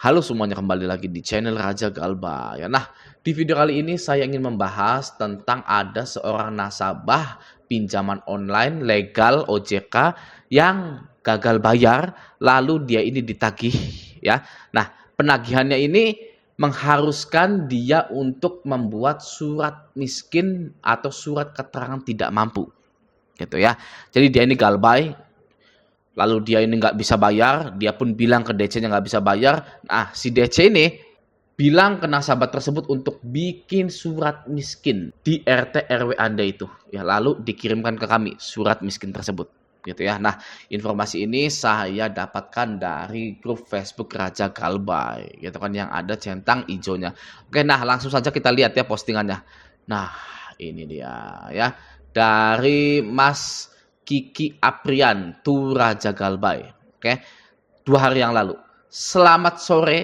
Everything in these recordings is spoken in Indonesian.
Halo semuanya, kembali lagi di channel Raja Galba ya. Nah, di video kali ini saya ingin membahas tentang ada seorang nasabah pinjaman online legal OJK yang gagal bayar, lalu dia ini ditagih ya. Nah, penagihannya ini mengharuskan dia untuk membuat surat miskin atau surat keterangan tidak mampu gitu ya. Jadi dia ini galbay, lalu dia ini nggak bisa bayar, dia pun bilang ke DC-nya nggak bisa bayar. Nah, si DC ini bilang ke nasabah tersebut untuk bikin surat miskin di RT RW Anda itu. Ya, lalu dikirimkan ke kami surat miskin tersebut. Gitu ya. Nah, informasi ini saya dapatkan dari grup Facebook Raja Galbay, gitu kan, yang ada centang hijaunya. Oke, nah langsung saja kita lihat ya postingannya. Nah, ini dia ya. Dari Mas Kiki Aprian, Tu Raja Galbay. Oke. 2 hari yang lalu. Selamat sore.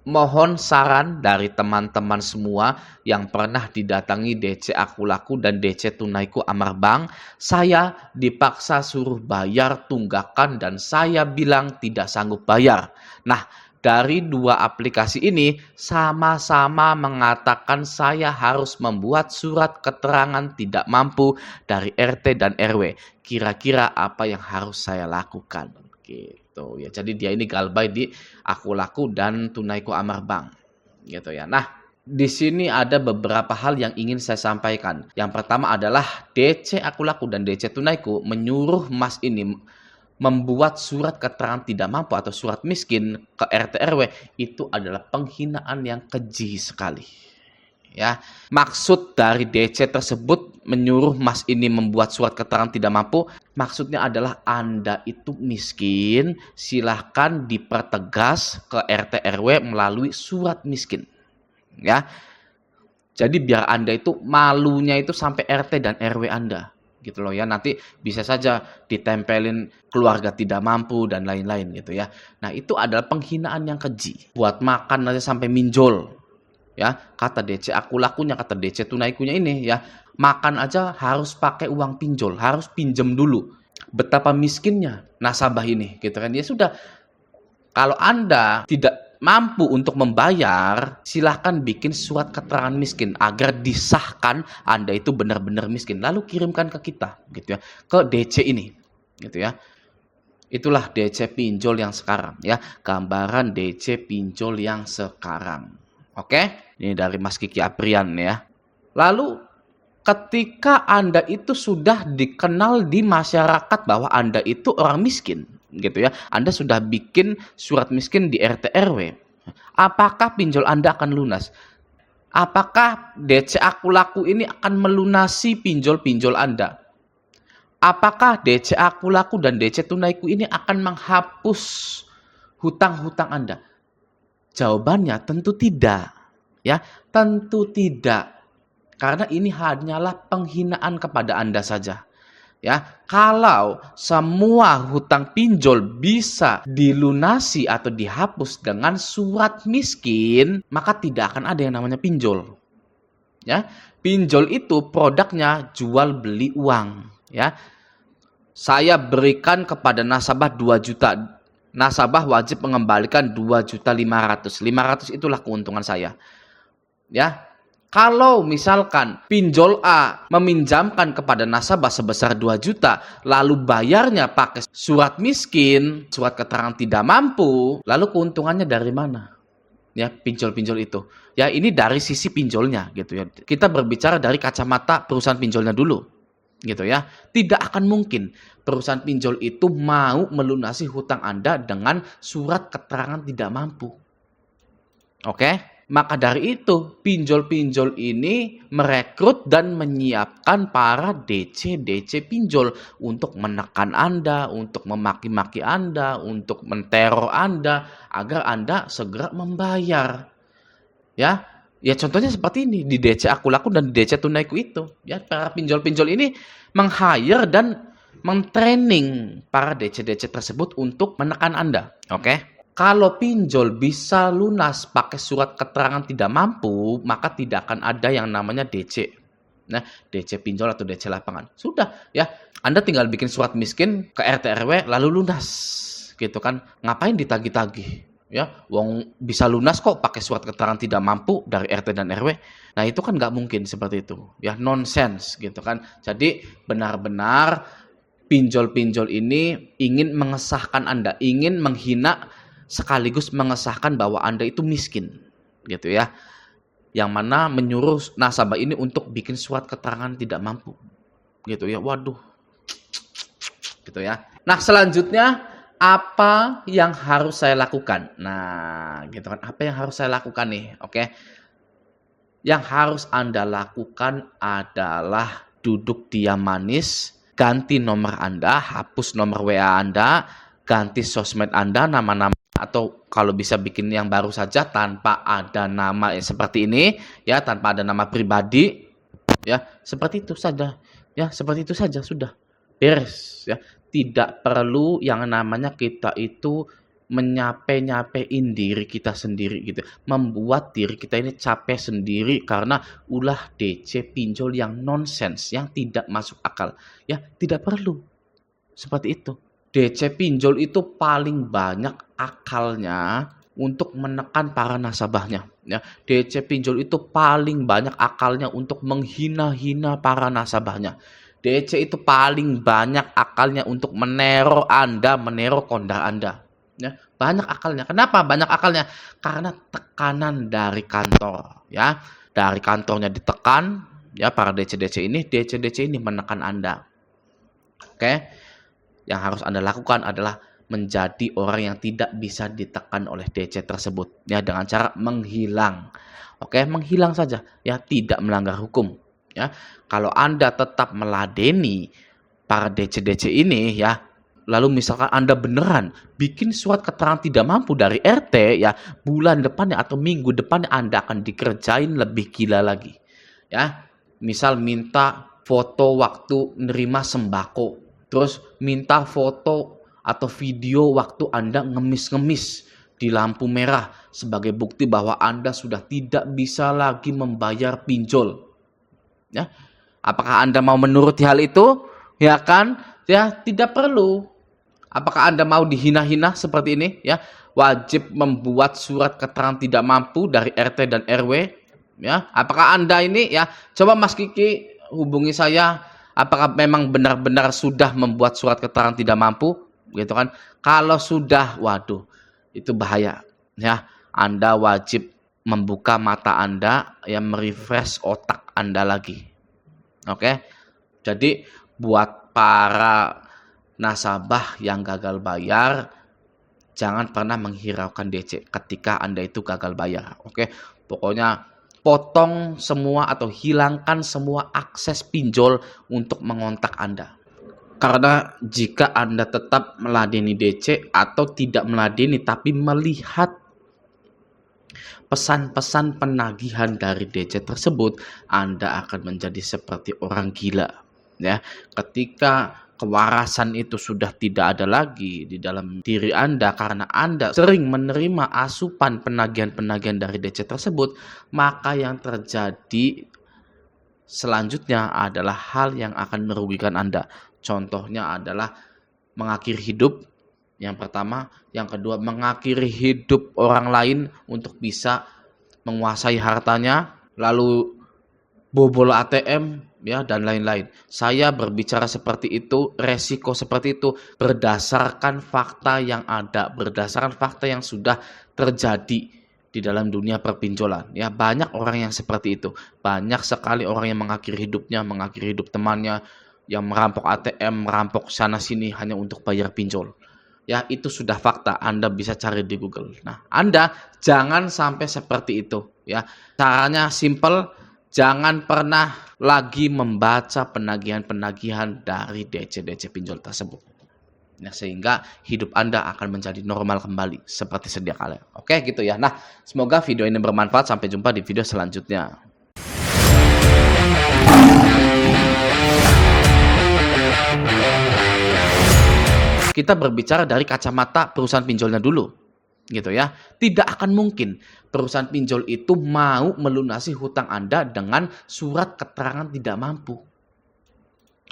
Mohon saran dari teman-teman semua yang pernah didatangi DC Aku Laku dan DC Tunaiku Amar Bank. Saya dipaksa suruh bayar tunggakan dan saya bilang tidak sanggup bayar. Nah, dari 2 aplikasi ini sama-sama mengatakan saya harus membuat surat keterangan tidak mampu dari RT dan RW. Kira-kira apa yang harus saya lakukan? Gitu ya. Jadi dia ini galbay di Aku Laku dan Tunaiku Amar Bank. Gitu ya. Nah, di sini ada beberapa hal yang ingin saya sampaikan. Yang pertama adalah DC Aku Laku dan DC Tunaiku menyuruh Mas ini membuat surat keterangan tidak mampu atau surat miskin ke RT RW. Itu adalah penghinaan yang keji sekali. Ya, maksud dari DC tersebut menyuruh Mas ini membuat surat keterangan tidak mampu, maksudnya adalah Anda itu miskin, silahkan dipertegas ke RT RW melalui surat miskin. Ya, jadi biar Anda itu malunya itu sampai RT dan RW Anda, gitu loh ya. Nanti bisa saja ditempelin keluarga tidak mampu dan lain-lain gitu ya. Nah, itu adalah penghinaan yang keji. Buat makan aja sampai minjol. Ya, kata DC Aku Lakunya, kata DC Tunaikunya ini ya, makan aja harus pakai uang pinjol, harus pinjem dulu. Betapa miskinnya nasabah ini, gitu kan. Ya sudah, kalau Anda tidak mampu untuk membayar, silahkan bikin surat keterangan miskin agar disahkan Anda itu benar-benar miskin. Lalu kirimkan ke kita, gitu ya, ke DC ini, gitu ya. Itulah DC pinjol yang sekarang ya, gambaran DC pinjol yang sekarang. Oke, ini dari Mas Kiki Aprian ya. Lalu ketika Anda itu sudah dikenal di masyarakat bahwa Anda itu orang miskin, gitu ya. Anda sudah bikin surat miskin di RT RW. Apakah pinjol Anda akan lunas? Apakah DC Aku Laku ini akan melunasi pinjol-pinjol Anda? Apakah DC Aku Laku dan DC Tunaiku ini akan menghapus hutang-hutang Anda? Jawabannya tentu tidak. Ya, tentu tidak. Karena ini hanyalah penghinaan kepada Anda saja. Ya, kalau semua hutang pinjol bisa dilunasi atau dihapus dengan surat miskin, maka tidak akan ada yang namanya pinjol. Ya, pinjol itu produknya jual beli uang, ya. Saya berikan kepada nasabah 2 juta. Nasabah wajib mengembalikan 2.500.000. 500 itulah keuntungan saya. Ya. Kalau misalkan pinjol A meminjamkan kepada nasabah sebesar 2 juta, lalu bayarnya pakai surat miskin, surat keterangan tidak mampu, lalu keuntungannya dari mana? Ya, pinjol-pinjol itu. Ya, ini dari sisi pinjolnya gitu ya. Kita berbicara dari kacamata perusahaan pinjolnya dulu. Gitu ya. Tidak akan mungkin perusahaan pinjol itu mau melunasi hutang Anda dengan surat keterangan tidak mampu. Oke? Maka dari itu, pinjol-pinjol ini merekrut dan menyiapkan para DC pinjol untuk menekan Anda, untuk memaki-maki Anda, untuk menteror Anda agar Anda segera membayar. Ya, ya contohnya seperti ini di DC Aku Laku dan di DC Tunaiku itu. Ya, para pinjol-pinjol ini meng-hire dan mentraining para DC tersebut untuk menekan Anda. Oke? Kalau pinjol bisa lunas pakai surat keterangan tidak mampu, maka tidak akan ada yang namanya DC. Nah, DC pinjol atau DC lapangan. Sudah, ya. Anda tinggal bikin surat miskin ke RT RW lalu lunas. Gitu kan. Ngapain ditagih-tagih? ya. Wong bisa lunas kok pakai surat keterangan tidak mampu dari RT dan RW. Nah, itu kan nggak mungkin seperti itu, ya, nonsens gitu kan. Jadi benar-benar pinjol-pinjol ini ingin mengesahkan Anda, ingin menghina sekaligus mengesahkan bahwa Anda itu miskin, gitu ya. Yang mana menyuruh nasabah ini untuk bikin surat keterangan tidak mampu, gitu ya. Waduh, gitu ya. Nah, selanjutnya apa yang harus saya lakukan? Nah, gitu kan. Apa yang harus saya lakukan nih? Oke. Yang harus Anda lakukan adalah duduk diam manis, ganti nomor Anda, hapus nomor WA Anda, ganti sosmed Anda, nama-nama, atau kalau bisa bikin yang baru saja tanpa ada nama seperti ini, ya, tanpa ada nama pribadi, ya, seperti itu saja. Ya, seperti itu saja sudah. Beres, ya. Tidak perlu yang namanya kita itu menyape-nyapein diri kita sendiri gitu. Membuat diri kita ini capek sendiri karena ulah DC pinjol yang nonsens, yang tidak masuk akal. Ya, tidak perlu. Seperti itu. DC pinjol itu paling banyak akalnya untuk menekan para nasabahnya. Ya, DC pinjol itu paling banyak akalnya untuk menghina-hina para nasabahnya. DC itu paling banyak akalnya untuk menero Anda, menero kondar Anda. Ya, banyak akalnya. Kenapa banyak akalnya? Karena tekanan dari kantor, ya. Dari kantornya ditekan, ya, para DC-DC ini, DC-DC ini menekan Anda. Oke. Yang harus Anda lakukan adalah menjadi orang yang tidak bisa ditekan oleh DC tersebut, ya, dengan cara menghilang. Oke, menghilang saja, ya, tidak melanggar hukum, ya. Kalau Anda tetap meladeni para DC-DC ini, ya, lalu misalkan Anda beneran bikin surat keterangan tidak mampu dari RT, ya, bulan depannya atau minggu depannya Anda akan dikerjain lebih gila lagi. Ya, misal minta foto waktu nerima sembako, terus minta foto atau video waktu Anda ngemis-ngemis di lampu merah sebagai bukti bahwa Anda sudah tidak bisa lagi membayar pinjol. Ya, apakah Anda mau menuruti hal itu? Ya kan? Ya, tidak perlu. Apakah Anda mau dihina-hina seperti ini? Ya, wajib membuat surat keterangan tidak mampu dari RT dan RW. Ya, apakah Anda ini, ya, coba Mas Kiki hubungi saya. Apakah memang benar-benar sudah membuat surat keterangan tidak mampu, gitu kan? Kalau sudah, waduh, itu bahaya. Ya, Anda wajib membuka mata Anda, yang merefresh otak Anda lagi. Oke, jadi buat para nasabah yang gagal bayar, jangan pernah menghiraukan DC ketika Anda itu gagal bayar. Oke, pokoknya potong semua atau hilangkan semua akses pinjol untuk mengontak Anda. Karena jika Anda tetap meladeni DC atau tidak meladeni tapi melihat pesan-pesan penagihan dari DC tersebut, Anda akan menjadi seperti orang gila. Ya, ketika kewarasan itu sudah tidak ada lagi di dalam diri Anda karena Anda sering menerima asupan penagihan-penagihan dari DC tersebut, maka yang terjadi selanjutnya adalah hal yang akan merugikan Anda. Contohnya adalah mengakhiri hidup, yang pertama. Yang kedua, mengakhiri hidup orang lain untuk bisa menguasai hartanya, lalu bobol ATM, ya, dan lain-lain. Saya berbicara seperti itu, resiko seperti itu berdasarkan fakta yang ada, berdasarkan fakta yang sudah terjadi di dalam dunia perpinjolan. Ya, banyak orang yang seperti itu. Banyak sekali orang yang mengakhiri hidupnya, mengakhiri hidup temannya, yang merampok ATM, merampok sana sini hanya untuk bayar pinjol. Ya, itu sudah fakta. Anda bisa cari di Google. Nah, Anda jangan sampai seperti itu, ya. Caranya simple. Jangan pernah lagi membaca penagihan-penagihan dari DC-DC pinjol tersebut. Nah, sehingga hidup Anda akan menjadi normal kembali seperti sedia kala. Oke, gitu ya. Nah, semoga video ini bermanfaat. Sampai jumpa di video selanjutnya. Kita berbicara dari kacamata perusahaan pinjolnya dulu, gitu ya. Tidak akan mungkin perusahaan pinjol itu mau melunasi hutang Anda dengan surat keterangan tidak mampu.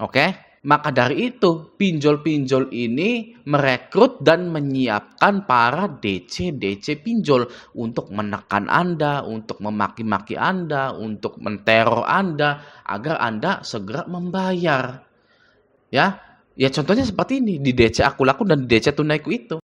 Oke? Maka dari itu, pinjol-pinjol ini merekrut dan menyiapkan para DC-DC pinjol untuk menekan Anda, untuk memaki-maki Anda, untuk menteror Anda agar Anda segera membayar. Ya, ya contohnya seperti ini di DC Aku Laku dan di DC Tunaiku itu.